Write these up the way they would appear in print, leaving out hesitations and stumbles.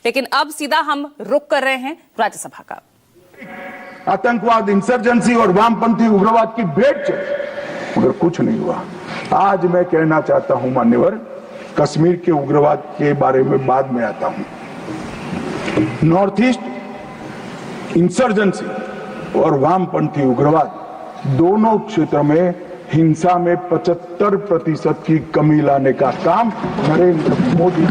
लेकिन अब सीधा हम रुख कर रहे हैं राज्यसभा का। आतंकवाद, इंसर्जेंसी और वामपंथी उग्रवाद की भेंट चढ़ी मगर कुछ नहीं हुआ। आज मैं कहना चाहता हूं मान्यवर, कश्मीर के उग्रवाद के बारे में बाद में आता हूं। नॉर्थ ईस्ट इंसर्जेंसी और वामपंथी उग्रवाद दोनों क्षेत्र में हिंसा में 75% की कमी लाने का काम नरेंद्र मोदी।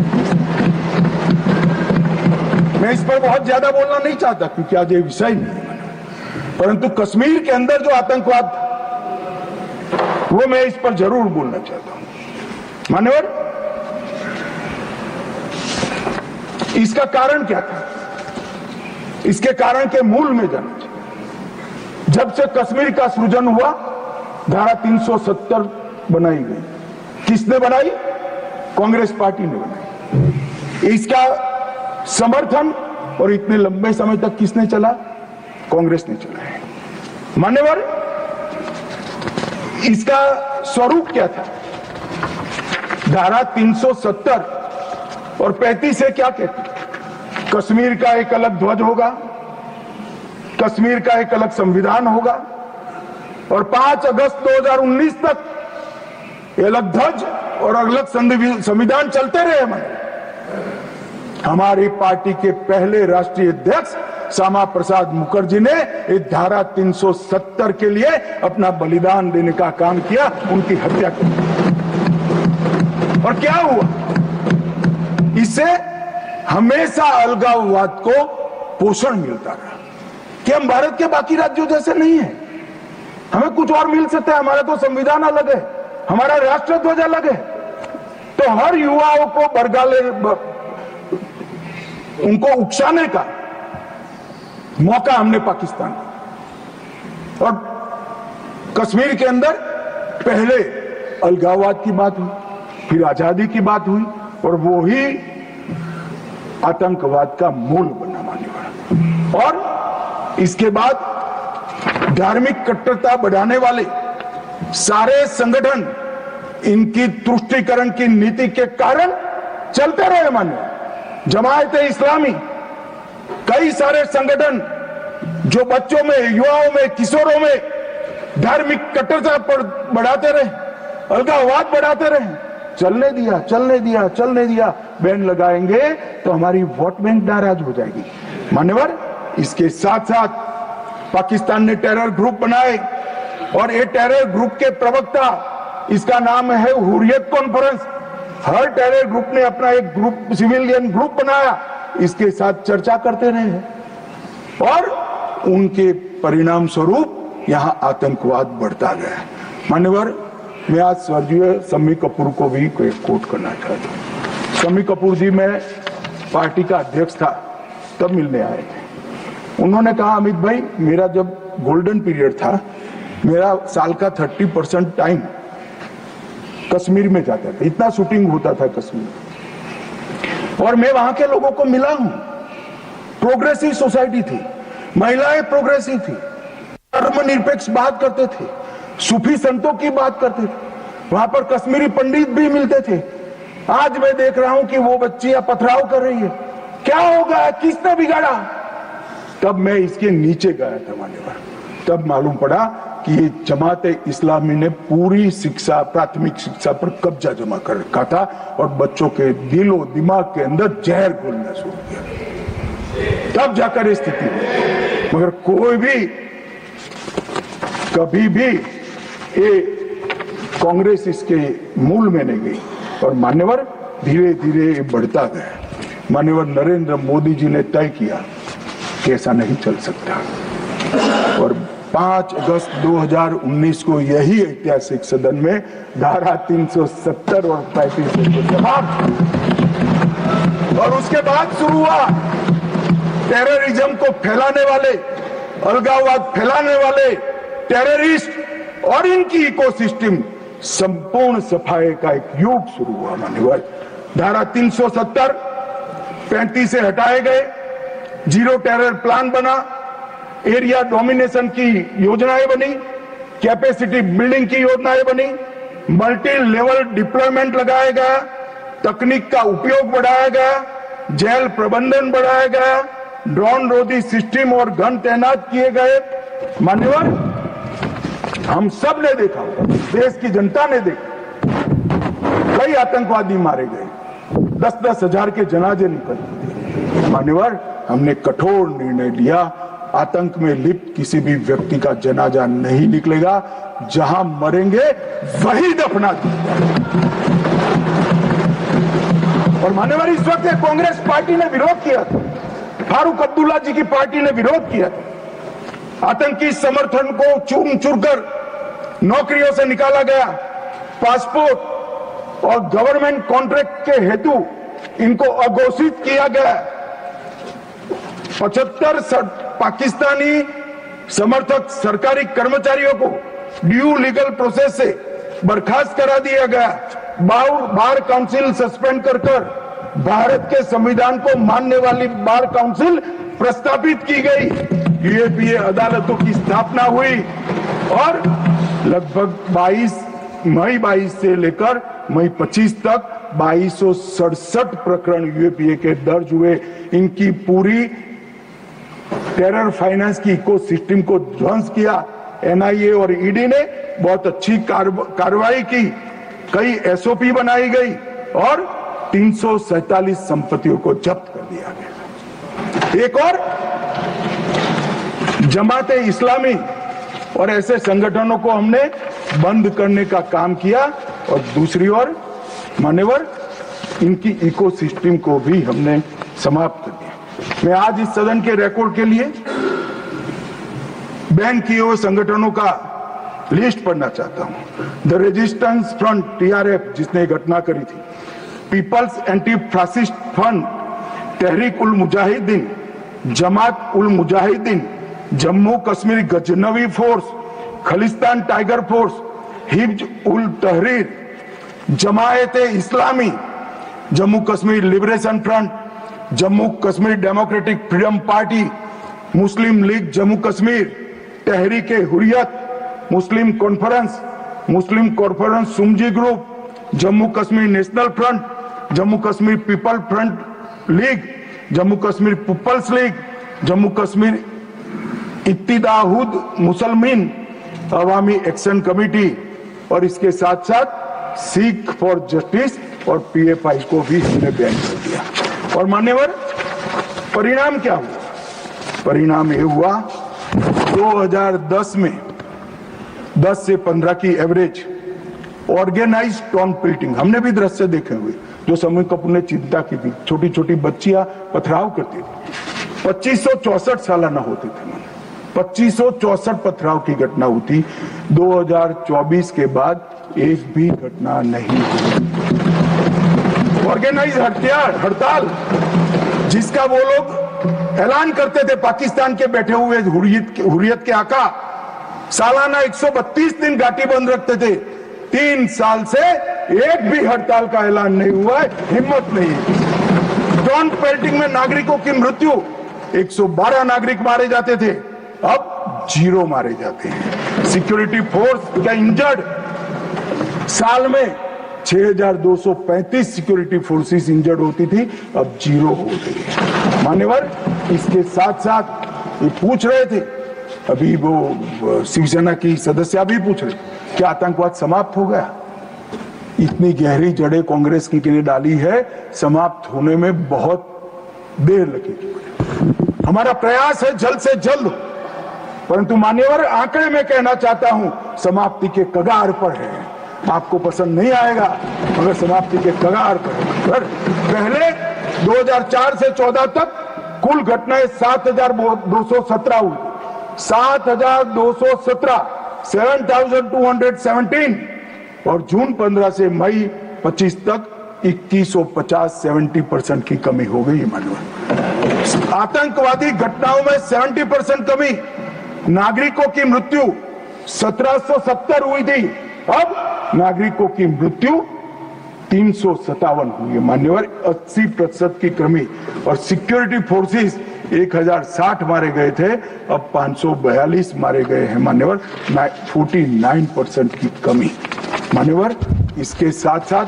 मैं इस पर बहुत ज्यादा बोलना नहीं चाहता क्योंकि आज ये विषय नहीं है, परंतु कश्मीर के अंदर जो आतंकवाद था वो मैं इस पर जरूर बोलना चाहता हूं। मान्यवर, इसका कारण क्या था? इसके कारण के मूल में जाना चाहिए। जब से कश्मीर का सृजन हुआ, धारा 370 बनाई गई। किसने बनाई? कांग्रेस पार्टी ने बनाई। इसका समर्थन और इतने लंबे समय तक किसने चला? कांग्रेस ने चला है। मान्यवर, इसका स्वरूप क्या था? धारा 370 और 35 से क्या कहती? कश्मीर का एक अलग ध्वज होगा, कश्मीर का एक अलग संविधान होगा और 5 अगस्त 2019 तक ये अलग ध्वज और अलग संविधान चलते रहे। हमारी पार्टी के पहले राष्ट्रीय अध्यक्ष श्यामा प्रसाद मुखर्जी ने इस धारा 370 के लिए अपना बलिदान देने का काम किया, उनकी हत्या की। और क्या हुआ? इससे हमेशा अलगाववाद को पोषण मिलता रहा कि हम भारत के बाकी राज्यों जैसे नहीं है, हमें कुछ और मिल सकता है, हमारा तो संविधान अलग है, हमारा राष्ट्र ध्वज अलग है। तो हर युवाओं को बरगाले उनको उकसाने का मौका हमने पाकिस्तान को। और कश्मीर के अंदर पहले अलगाववाद की बात हुई, फिर आजादी की बात हुई और वो ही आतंकवाद का मूल बना मान्यवर। और इसके बाद धार्मिक कट्टरता बढ़ाने वाले सारे संगठन इनकी तुष्टीकरण की नीति के कारण चलते रहे। मान्यवर, जमायते इस्लामी, कई सारे संगठन जो बच्चों में, युवाओं में, किशोरों में धार्मिक कट्टरता पर बढ़ाते रहे, अलगाववाद बढ़ाते रहे, चलने दिया, चलने दिया, चलने दिया। बैन लगाएंगे तो हमारी वोट बैंक नाराज हो जाएगी। मान्यवर, इसके साथ साथ पाकिस्तान ने टेरर ग्रुप बनाए और ये टेरर ग्रुप के प्रवक्ता, इसका नाम है हुर्रियत कॉन्फ्रेंस। हर टेरर ग्रुप ने अपना एक ग्रुप, सिविलियन ग्रुप बनाया, इसके साथ चर्चा करते रहे और उनके परिणाम स्वरूप यहां आतंकवाद बढ़ता गया। मान्यवर, मैं आज स्वर्गीय शम्मी कपूर को भी कोट करना चाहता हूं। शम्मी कपूर जी, मैं पार्टी का अध्यक्ष था तब मिलने आए थे। उन्होंने कहा, अमित भाई, मेरा जब गोल्डन पीरियड था, मेरा साल का 30% टाइम कश्मीर में जाता था, इतना शूटिंग होता था कश्मीर। और मैं वहां के लोगों को मिला हूं। प्रोग्रेसिव सोसाइटी थी, महिलाएं प्रोग्रेसिव थी, धर्मनिरपेक्ष बात करते थे, सूफी संतों की बात करते थे, वहां पर कश्मीरी पंडित भी मिलते थे। आज मैं देख रहा हूं कि वो बच्चियां पथराव कर रही है। क्या होगा? किसने बिगाड़ा? तब मैं इसके नीचे गया था मान्यवर, तब मालूम पड़ा कि ये जमाते इस्लामी ने पूरी शिक्षा, प्राथमिक शिक्षा पर कब्जा जमा कर रखा था और बच्चों के दिलो दिमाग के अंदर जहर घोलना शुरू किया। तब जाकर स्थिति हुई। मगर कोई भी कभी भी ये कांग्रेस इसके मूल में नहीं गई और मान्यवर धीरे धीरे ये बढ़ता गया। मान्यवर, नरेंद्र मोदी जी ने तय किया कि ऐसा नहीं चल सकता और 5 अगस्त 2019 को यही ऐतिहासिक सदन में धारा 370 और 35 को समाप्त, और उसके बाद शुरू हुआ टेररिज्म को फैलाने वाले, अलगाववाद फैलाने वाले टेररिस्ट और इनकी इकोसिस्टम संपूर्ण सफाई का एक युग शुरू हुआ। मान्यवर, धारा 370, 35 से हटाए गए, जीरो टेरर प्लान बना, एरिया डोमिनेशन की योजनाएं बनी, कैपेसिटी बिल्डिंग की योजनाएं बनी, मल्टी लेवल डिप्लॉयमेंट लगाया गया, तकनीक का उपयोग बढ़ाया गया, जेल प्रबंधन बढ़ाया गया, ड्रोन रोधी सिस्टम और गन तैनात किए गए। मान्यवर, हम सब ने देखा, देश की जनता ने देखा, कई आतंकवादी मारे गए, 10-10 हजार के जनाजे निकले। मान्यवर, हमने कठोर निर्णय लिया, आतंक में लिप्त किसी भी व्यक्ति का जनाजा नहीं निकलेगा, जहां मरेंगे वही दफना दिया। और मान्यवर, इस वक्त कांग्रेस पार्टी ने विरोध किया था, फारूक अब्दुल्ला जी की पार्टी ने विरोध किया था। आतंकी समर्थन को चूर चूर कर नौकरियों से निकाला गया, पासपोर्ट और गवर्नमेंट कॉन्ट्रैक्ट के हेतु इनको अघोषित किया गया। 75 पाकिस्तानी समर्थक सरकारी कर्मचारियों को ड्यू लीगल प्रोसेस से बर्खास्त करा दिया गया। बार काउंसिल सस्पेंड कर भारत के संविधान को मानने वाली बार काउंसिल प्रस्तावित की गई। यूएपीए अदालतों की स्थापना हुई और लगभग मई 22 से लेकर मई 25 तक 2267 प्रकरण यूएपीए के दर्ज हुए। इनकी पूरी टेरर फाइनेंस की इकोसिस्टम को ध्वंस किया। एनआईए और ईडी ने बहुत अच्छी कार्रवाई की, कई एसओपी बनाई गई और 347 संपत्तियों को जब्त कर दिया गया। एक और जमाते इस्लामी और ऐसे संगठनों को हमने बंद करने का काम किया और दूसरी ओर मान्यवर, इनकी इकोसिस्टम को भी हमने समाप्त कर दिया। मैं आज इस सदन के रिकॉर्ड के लिए बैन किए हुए संगठनों का लिस्ट पढ़ना चाहता हूं। द रेजिस्टेंस फ्रंट टीआरएफ, जिसने घटना करी थी, people's anti fascist front, Tehreek ul Mujahideen, Jamaat ul Mujahideen, Jammu Kashmir Ghaznavi force, Khalistan tiger force, हिब्ज ut Tahrir, Jamaat Islami, Jammu Kashmir liberation front, Jammu Kashmir democratic freedom party, Muslim league Jammu Kashmir, Tehreek Hurriyat, Muslim conference Sumji group, Jammu Kashmir national front, Jammu Kashmir people front league, Jammu Kashmir people's league, Jammu Kashmir Ittihad Musalman Awami action committee और इसके साथ साथ सिख फॉर जस्टिस और पीएफआई को भी हमने बैन कर दिया। और मान्यवर, परिणाम क्या हुआ? परिणाम ये हुआ 2010 में 10 से 15 की एवरेज ऑर्गेनाइज टाउन पिल्टिंग, हमने भी दृश्य देखे हुए जो समय कपूर ने चिंता की थी। छोटी छोटी बच्चियां पथराव करती थी, 2564 सालाना होते थे। 2564 पथराव की घटना होती। 2024 के बाद एक भी घटना नहीं हुई। ऑर्गेनाइज हड़ताल, जिसका वो लोग ऐलान करते थे, पाकिस्तान के बैठे हुए हुर्रियत के आका सालाना 132 दिन घाटी बंद रखते थे। 3 साल से एक भी हड़ताल का ऐलान नहीं हुआ है, हिम्मत नहीं है। टाउन पेल्टिंग में नागरिकों की मृत्यु, 112 नागरिक मारे जाते थे, अब 0 मारे जाते हैं। सिक्योरिटी फोर्स का इंजर्ड, साल में 6235 सिक्योरिटी फोर्सेस इंजर्ड होती थी, अब 0 हो गई है। मान्यवर, इसके साथ साथ ये पूछ रहे थे, अभी वो शिवसेना की सदस्य भी पूछ रहे, क्या आतंकवाद समाप्त हो गया? इतनी गहरी जड़ें कांग्रेस की ने डाली है, समाप्त होने में बहुत देर लगेगी। हमारा प्रयास है जल्द से जल्द, परंतु मान्यवर, आंकड़े में कहना चाहता हूं, समाप्ति के कगार पर है। आपको पसंद नहीं आएगा मगर समाप्ति के कगार पर। पहले 2004 से 14 तक कुल घटनाएं 7217 हुई। 7217, 7217 और जून 15 से मई 25 तक 2150, 70% की कमी हो गई। मानव आतंकवादी घटनाओं में 70% कमी। नागरिकों की मृत्यु 1770 हुई थी, अब नागरिकों की मृत्यु 357 हुई है। मान्यवर, 80% की कमी। और सिक्योरिटी फोर्सेस 1060 मारे गए थे, अब 542 मारे गए हैं। मान्यवर, 49% की कमी। मान्यवर, इसके साथ साथ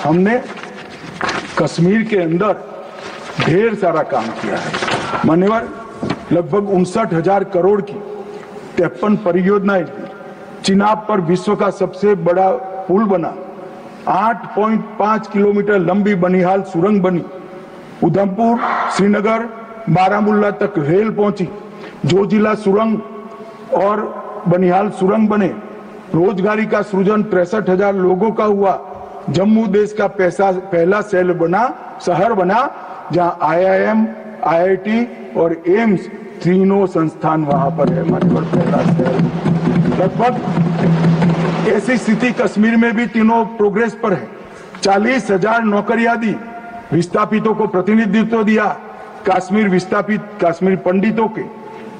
हमने कश्मीर के अंदर ढेर सारा काम किया है। मान्यवर, लगभग 59,000 करोड़ की 53 परियोजनाएं, चिनाब पर विश्व का सबसे बड़ा पुल बना, 8.5 किलोमीटर लंबी बनिहाल सुरंग बनी, उधमपुर, श्रीनगर, बारामूला तक रेल पहुंची, जोजिला सुरंग और बनिहाल सुरंग बने, रोजगारी का सृजन 63,000 लोगों का हुआ, जम्मू देश का पहला शहर बना जहां IIM, IIT और एम्स तीनों संस्थान वहां पर है। मान्यवर, पहला शहर। लगभग ऐसी स्थिति कश्मीर में भी तीनों प्रोग्रेस पर है। 40,000 नौकरियां दी, विस्थापितों को प्रतिनिधित्व दिया, कश्मीर विस्थापित कश्मीर पंडितों के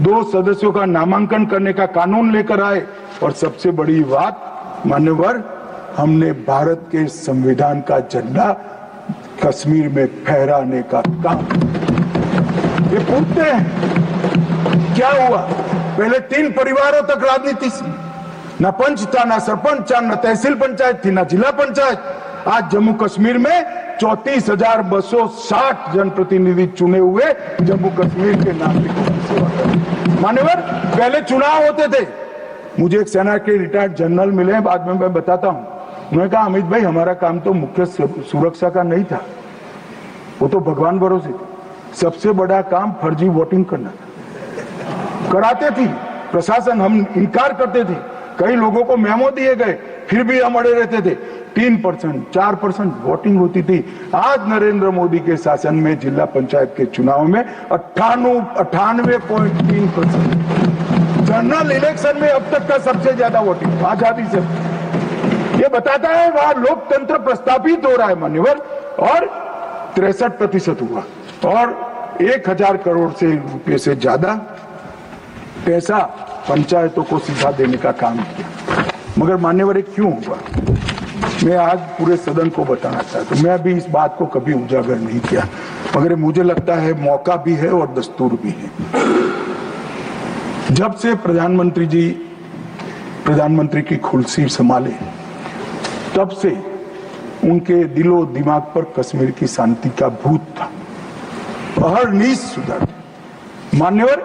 2 सदस्यों का नामांकन करने का कानून लेकर आए, और सबसे बड़ी बात मान्यवर, हमने भारत के संविधान का झंडा कश्मीर में फहराने का काम। ये पूछते हैं क्या हुआ? पहले 3 परिवारों तक राजनीति थी, न पंच था, न सरपंच था, न तहसील पंचायत थी, न जिला पंचायत। आज जम्मू कश्मीर में 34,260 जनप्रतिनिधि चुने हुए जम्मू कश्मीर के नागरिकों की सेवा कर। मान्यवर, पहले चुनाव होते थे। मुझे एक सेना के रिटायर्ड जनरल मिले, बाद में मैं बताता हूं। उन्होंने कहा, अमित भाई, हमारा काम तो मुख्य सुरक्षा का नहीं था, वो तो भगवान भरोसे थे। सबसे बड़ा काम फर्जी वोटिंग करना था। कराते थी प्रशासन, हम इनकार करते थे। कई लोगों को मेमो दिए गए, फिर भी हम अड़े रहते थे। 3%, 4% वोटिंग होती थी। आज नरेंद्र मोदी के शासन में जिला पंचायत के चुनाव में 98.3%। जनरल इलेक्शन में अब तक का सबसे ज्यादा वोटिंग आजादी से। ये बताता है वहां लोकतंत्र प्रस्थापित हो रहा है मान्यवर। और 63% हुआ, और 1,000 करोड़ से रुपये से ज्यादा पैसा पंचायतों को सीधा देने का काम किया। मगर मान्यवर, क्यों हुआ? मैं आज पूरे सदन को बताना चाहता हूं। मैं भी इस बात को कभी उजागर नहीं किया, मगर मुझे लगता है मौका भी है और दस्तूर भी है। जब से प्रधानमंत्री जी प्रधानमंत्री की कुर्सी संभाले, तब से उनके दिलो दिमाग पर कश्मीर की शांति का भूत था। अहरनीश सुधर। मान्यवर,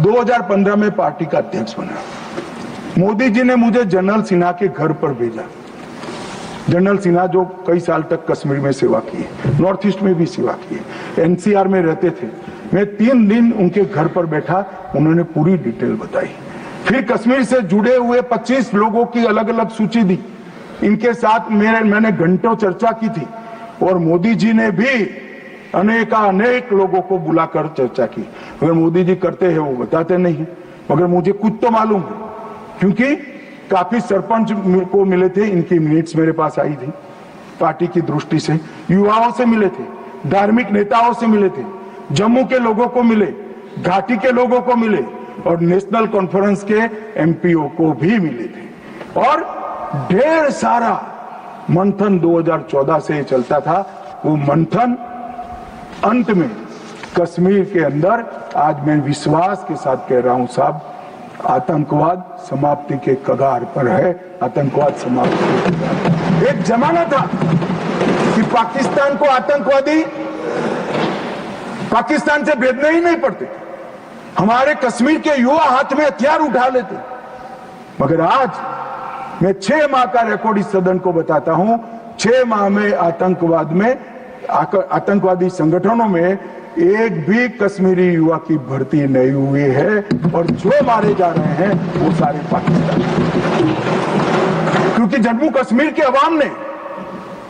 2015 में पार्टी का अध्यक्ष बना। मोदी जी ने मुझे जनरल सिन्हा के घर पर भेजा। जनरल सिन्हा जो कई साल तक कश्मीर में सेवा की, नॉर्थ ईस्ट में भी सेवा की, NCR में रहते थे। मैं 3 दिन उनके घर पर बैठा, उन्होंने पूरी डिटेल बताई। फिर कश्मीर से जुड़े हुए 25 लोगों की अलग अलग सूची दी। इनके साथ मैंने घंटों चर्चा की थी, और मोदी जी ने भी अनेक लोगों को बुलाकर चर्चा की। मगर मोदी जी करते हैं वो बताते नहीं, मगर मुझे कुछ तो मालूम है, क्योंकि काफी सरपंच को मिले थे। इनकी मिनट्स मेरे पास आई थी। पार्टी की दृष्टि से युवाओं से मिले थे, धार्मिक नेताओं से मिले थे, जम्मू के लोगों को मिले, घाटी के लोगों को मिले, और नेशनल कॉन्फ्रेंस के MPO को भी मिले थे। और ढेर सारा मंथन 2014 से चलता था। वो मंथन अंत में कश्मीर के अंदर, आज मैं विश्वास के साथ कह रहा हूं साहब, आतंकवाद समाप्ति के कगार पर है। आतंकवाद समाप्ति के कगार पर। एक जमाना था कि पाकिस्तान को आतंकवादी पाकिस्तान से भेजने ही नहीं पड़ते। हमारे कश्मीर के युवा हाथ में हथियार उठा लेते। मगर आज मैं 6 माह का रिकॉर्ड इस सदन को बताता हूं। 6 माह में आतंकवादी संगठनों में एक भी कश्मीरी युवा की भर्ती नहीं हुई है, और जो मारे जा रहे हैं वो सारे पाकिस्तान। क्योंकि जम्मू कश्मीर के अवाम ने